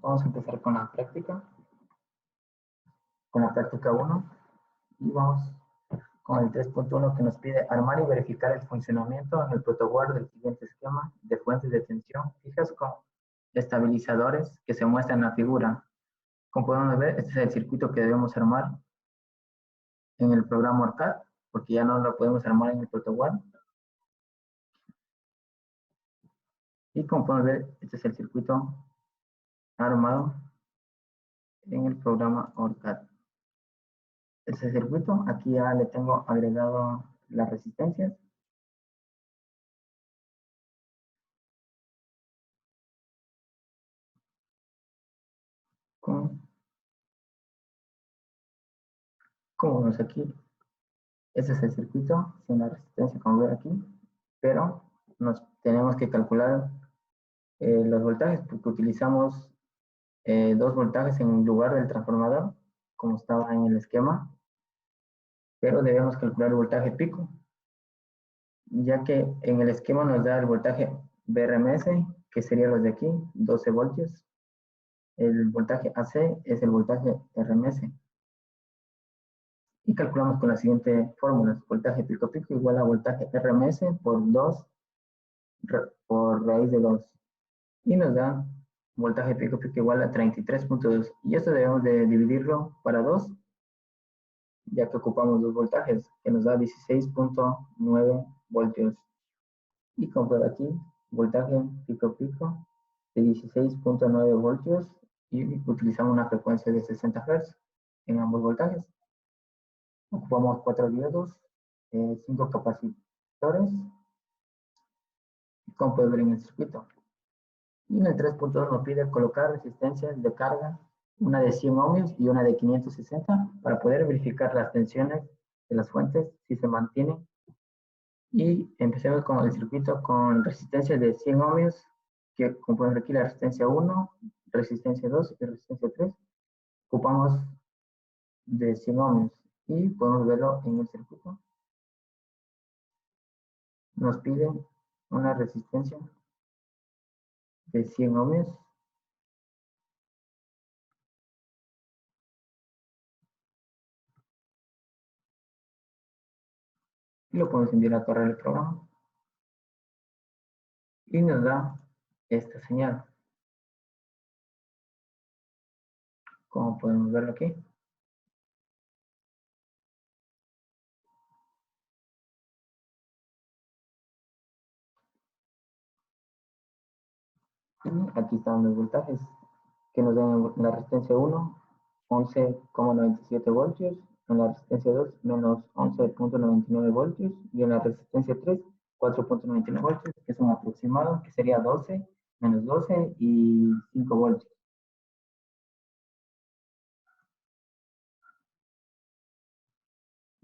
Vamos a empezar con la práctica 1, y vamos con el 3.1 que nos pide armar y verificar el funcionamiento en el protoboard del siguiente esquema de fuentes de tensión fijas con estabilizadores que se muestran en la figura. Como podemos ver, este es el circuito que debemos armar en el programa ORCAD, porque ya no lo podemos armar en el protoboard. Y como podemos ver, este es el circuito armado en el programa ORCAD. Este circuito, aquí ya le tengo agregado las resistencias. Como vemos aquí, este es el circuito sin la resistencia, como ven aquí, pero nos tenemos que calcular los voltajes porque utilizamos 2 voltajes en lugar del transformador, como estaba en el esquema, pero debemos calcular el voltaje pico, ya que en el esquema nos da el voltaje BRMS, que sería los de aquí, 12 voltios. El voltaje AC es el voltaje RMS. Y calculamos con la siguiente fórmula: voltaje pico pico igual a voltaje RMS por 2 por raíz de 2. Y nos da voltaje pico pico igual a 33.2. Y esto debemos de dividirlo para 2, ya que ocupamos 2 voltajes, que nos da 16.9 voltios. Y como por aquí, voltaje pico pico de 16.9 voltios, y utilizamos una frecuencia de 60 Hz en ambos voltajes. Ocupamos 4 diodos, 5 capacitores, como pueden ver en el circuito. Y en el 3.2 nos pide colocar resistencias de carga, una de 100 ohmios y una de 560, para poder verificar las tensiones de las fuentes, si se mantienen. Y empecemos con el circuito con resistencia de 100 ohmios, que como pueden ver aquí, la resistencia 1, resistencia 2 y resistencia 3. Ocupamos de 100 ohmios y podemos verlo en el circuito. Nos pide una resistencia de 100 ohmios. Y lo podemos enviar a correr el programa. Y nos da esta señal, como podemos verlo aquí. Y aquí están los voltajes que nos dan en la resistencia 1, 11,97 voltios, en la resistencia 2, menos 11.99 voltios, y en la resistencia 3, 4.99 voltios, que es un aproximado, que sería 12, menos 12 y 5 voltios.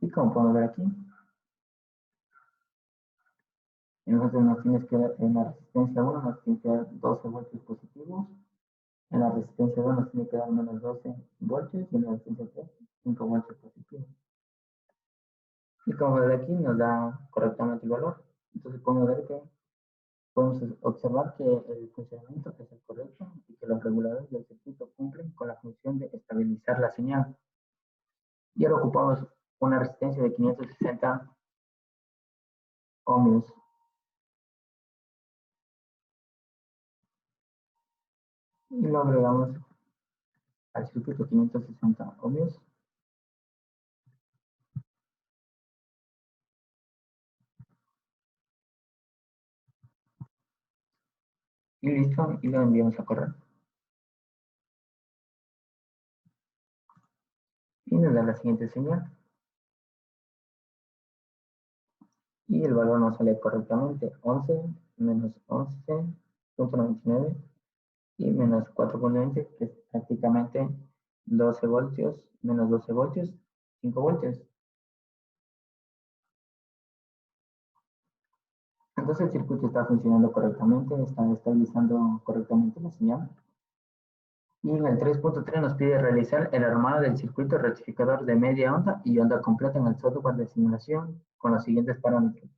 Y como podemos ver aquí, entonces nos tiene que dar en la resistencia 1 nos tiene que dar 12 voltios positivos, en la resistencia 2 nos tiene que dar menos 12 voltios, y en la resistencia 3, 5 voltios positivos. Y como ver aquí nos da correctamente el valor. Entonces podemos ver que podemos observar que el funcionamiento es el correcto y que los reguladores del circuito cumplen con la función de estabilizar la señal. Y ahora ocupamos una resistencia de 560 ohmios. Y lo agregamos al circuito 560 ohmios. Y listo, y lo enviamos a correr. Y nos da la siguiente señal. Y el valor nos sale correctamente: 11 menos 11.99 y menos 4.20, que es prácticamente 12 voltios, menos 12 voltios, 5 voltios. Entonces el circuito está funcionando correctamente, está estabilizando correctamente la señal. Y en el 3.3 nos pide realizar el armado del circuito rectificador de media onda y onda completa en el software de simulación con los siguientes parámetros,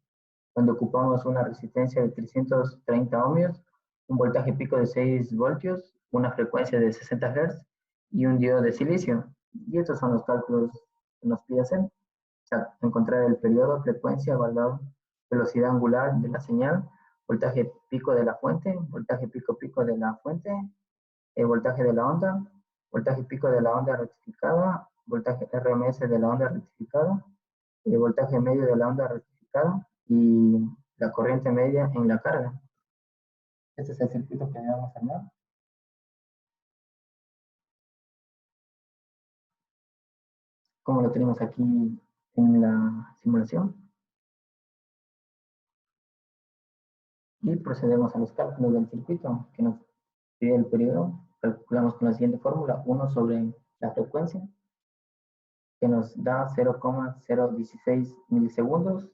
donde ocupamos una resistencia de 330 ohmios, un voltaje pico de 6 voltios, una frecuencia de 60 Hz y un diodo de silicio. Y estos son los cálculos que nos pide hacer. O sea, encontrar el periodo, frecuencia, valor, velocidad angular de la señal, voltaje pico de la fuente, voltaje pico de la fuente, el voltaje de la onda, voltaje pico de la onda rectificada, voltaje RMS de la onda rectificada, el voltaje medio de la onda rectificada y la corriente media en la carga. Este es el circuito que debemos armar. Como lo tenemos aquí en la simulación. Y procedemos a los cálculos del circuito que nos pide el periodo. Calculamos con la siguiente fórmula: 1 sobre la frecuencia, que nos da 0,016 milisegundos.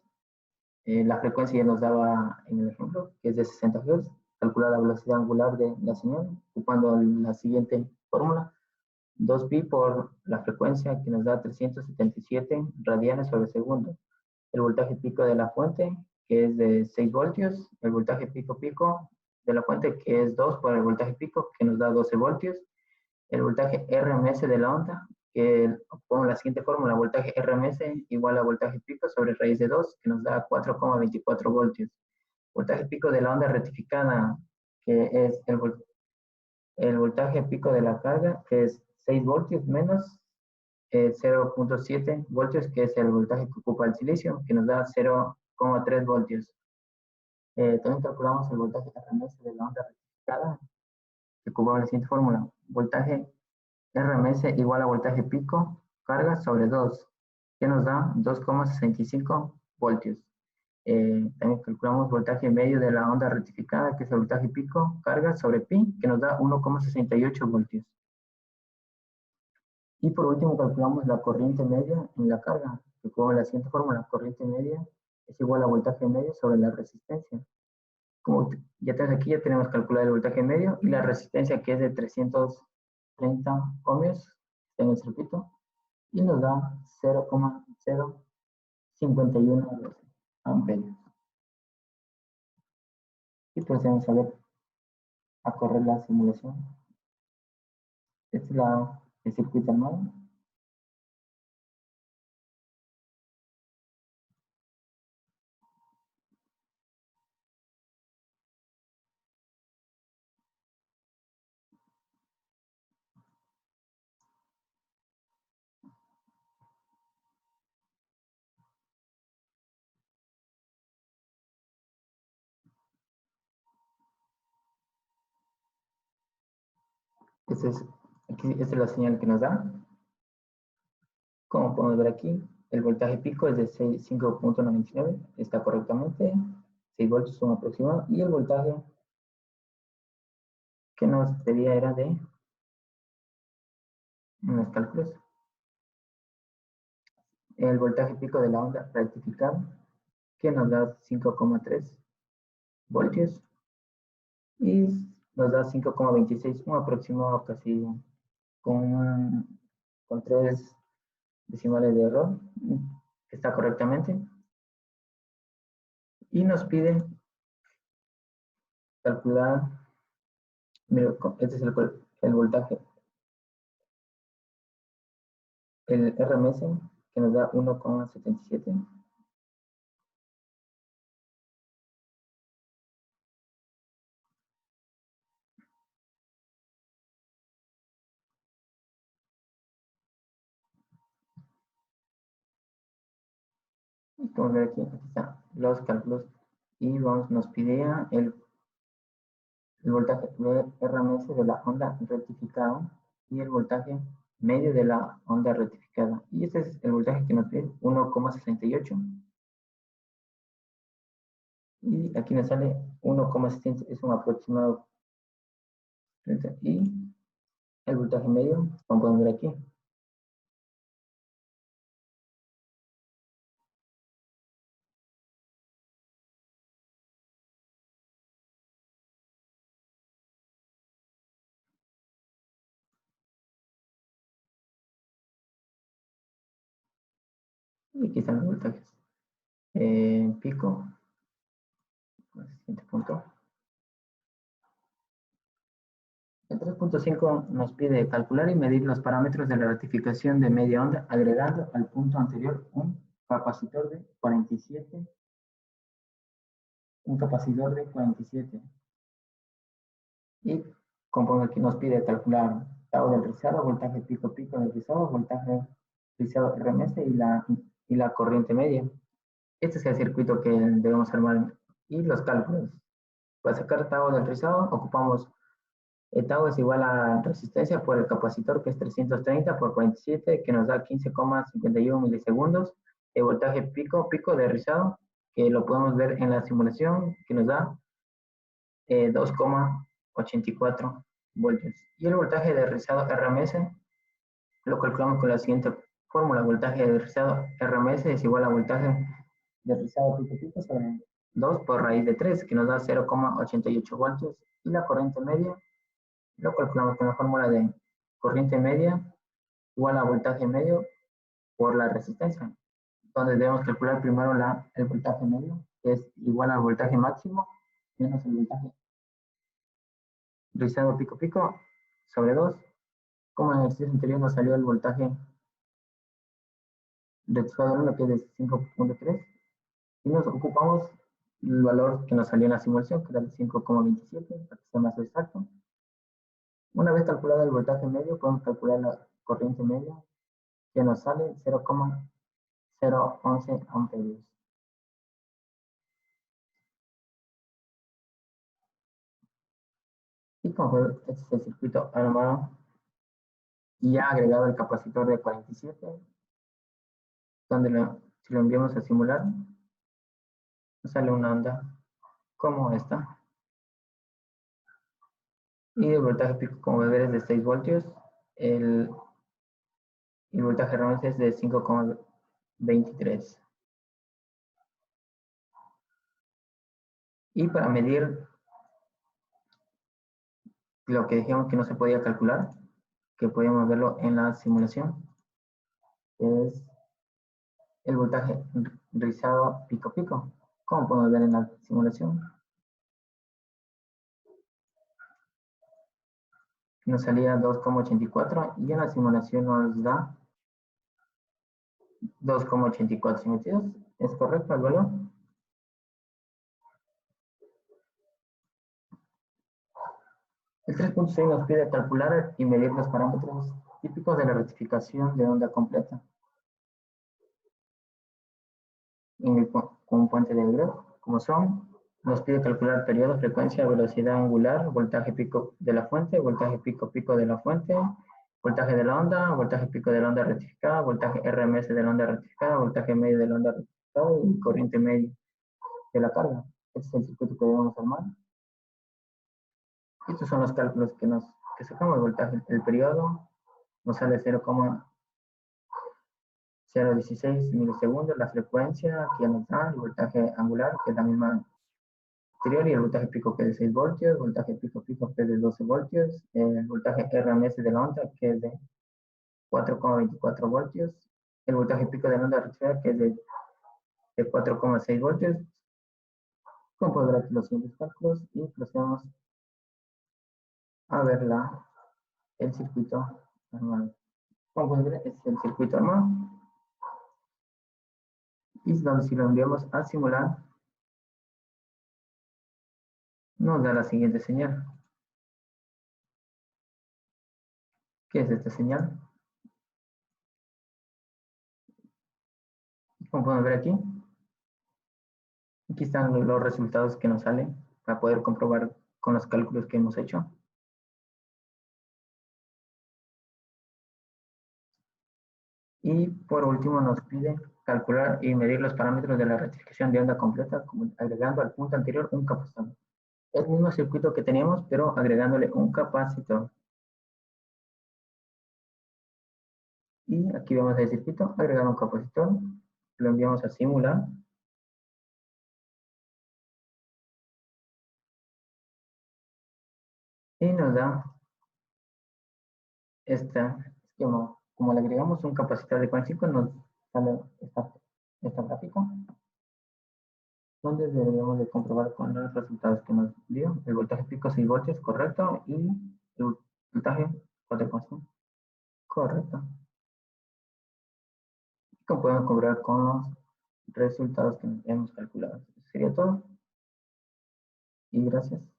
La frecuencia ya nos daba en el ejemplo, que es de 60 Hz. Calcular la velocidad angular de la señal, ocupando la siguiente fórmula: 2pi por la frecuencia, que nos da 377 radianes sobre segundo. El voltaje pico de la fuente, que es de 6 voltios. El voltaje pico de la fuente, que es 2 por el voltaje pico, que nos da 12 voltios. El voltaje RMS de la onda, que pongo la siguiente fórmula: voltaje RMS igual a voltaje pico sobre raíz de 2, que nos da 4,24 voltios. Voltaje pico de la onda rectificada, que es el voltaje pico de la carga, que es 6 voltios menos 0,7 voltios, que es el voltaje que ocupa el silicio, que nos da 0,3 voltios. También calculamos el voltaje RMS de la onda rectificada, que ocupamos la siguiente fórmula: voltaje RMS igual a voltaje pico carga sobre 2, que nos da 2,65 voltios. También calculamos voltaje medio de la onda rectificada, que es el voltaje pico carga sobre pi, que nos da 1,68 voltios. Y por último calculamos la corriente media en la carga, que con la siguiente fórmula: corriente media es igual a voltaje medio sobre la resistencia. Como ya tenemos aquí, ya tenemos calculado el voltaje medio y la resistencia, que es de 330 ohmios en el circuito, y nos da 0,051 amperios. Y procedemos a correr la simulación. Este es el circuito armado. Esta es, esta es la señal que nos da. Como podemos ver aquí, el voltaje pico es de 5,99, está correctamente, 6 voltios son aproximados, y el voltaje que nos pedía era de, en los cálculos, el voltaje pico de la onda rectificada, que nos da 5,3 voltios, y nos da 5,26, un aproximado casi con 3 decimales de error, que está correctamente, y nos pide calcular, mira, este es el voltaje, el RMS, que nos da 1,77. Como ver aquí, aquí están los cálculos y nos pidía el voltaje de RMS de la onda rectificada y el voltaje medio de la onda rectificada. Y este es el voltaje que nos pide, 1,68. Y aquí nos sale 1,70, es un aproximado. Y el voltaje medio, como podemos ver aquí. Y aquí están los voltajes. Pico, el siguiente punto. El 3.5 nos pide calcular y medir los parámetros de la rectificación de media onda agregando al punto anterior un capacitor de 47. Y como aquí nos pide calcular tau del rizado, voltaje pico pico del rizado, voltaje rizado RMS y la corriente media. Este es el circuito que debemos armar y los cálculos. Para sacar tau del rizado ocupamos el tau es igual a resistencia por el capacitor, que es 330 por 47, que nos da 15,51 milisegundos. El voltaje pico pico de rizado, que lo podemos ver en la simulación, que nos da 2,84 voltios. Y el voltaje de rizado RMS lo calculamos con la siguiente fórmula. Voltaje de rizado RMS es igual a voltaje de rizado pico pico sobre 2 por raíz de 3, que nos da 0,88 voltios. Y la corriente media lo calculamos con la fórmula de corriente media igual a voltaje medio por la resistencia, donde debemos calcular primero el voltaje medio, que es igual al voltaje máximo, menos el voltaje rizado pico pico sobre 2. Como en el ejercicio anterior nos salió el voltaje rectificado 1, que es de 5.3, y nos ocupamos el valor que nos salió en la simulación, que era de 5,27, para que sea más exacto. Una vez calculado el voltaje medio, podemos calcular la corriente media, que nos sale 0,011 amperios. Y como este es el circuito armado y ya agregado el capacitor de 47, donde si lo enviamos a simular, nos sale una onda como esta. Y el voltaje pico, como ver, es de 6 voltios. El voltaje realmente es de 5,23. Y para medir lo que dijimos que no se podía calcular, que podíamos verlo en la simulación, es el voltaje rizado pico pico, como podemos ver en la simulación. Nos salía 2,84 y en la simulación nos da 2,84 centímetros. ¿Es correcto el valor? El 3.6 nos pide calcular y medir los parámetros típicos de la rectificación de onda completa en el componente de grado, como son, nos pide calcular periodo, frecuencia, velocidad angular, voltaje pico de la fuente, voltaje pico pico de la fuente, voltaje de la onda, voltaje pico de la onda rectificada, voltaje RMS de la onda rectificada, voltaje medio de la onda rectificada y corriente media de la carga. Este es el circuito que debemos armar. Estos son los cálculos que sacamos. Voltaje, el periodo nos sale 0,016 milisegundos, la frecuencia que nos da, el voltaje angular, que es la misma anterior, y el voltaje pico, que es de 6 voltios, voltaje pico pico, que es de 12 voltios, el voltaje RMS de la onda, que es de 4,24 voltios, el voltaje pico de la onda rectificada, que es de 4,6 voltios. Como pueden ver aquí los siguientes cálculos y procedemos a ver el circuito armado. Como pueden ver, es el circuito armado. Y donde si lo enviamos a simular, nos da la siguiente señal. ¿Qué es esta señal? Como pueden ver aquí están los resultados que nos salen para poder comprobar con los cálculos que hemos hecho. Y por último nos pide calcular y medir los parámetros de la rectificación de onda completa, agregando al punto anterior un capacitor. El mismo circuito que teníamos, pero agregándole un capacitor. Y aquí vemos el circuito, agregar un capacitor, lo enviamos a simular. Y nos da esta esquema. Como le agregamos un capacitor de 45, nos sale esta gráfica, donde deberíamos de comprobar con los resultados que nos dio. El voltaje pico 6 voltios, correcto, y el voltaje 4,5. Correcto. Que podemos cobrar con los resultados que hemos calculado. Sería todo. Y gracias.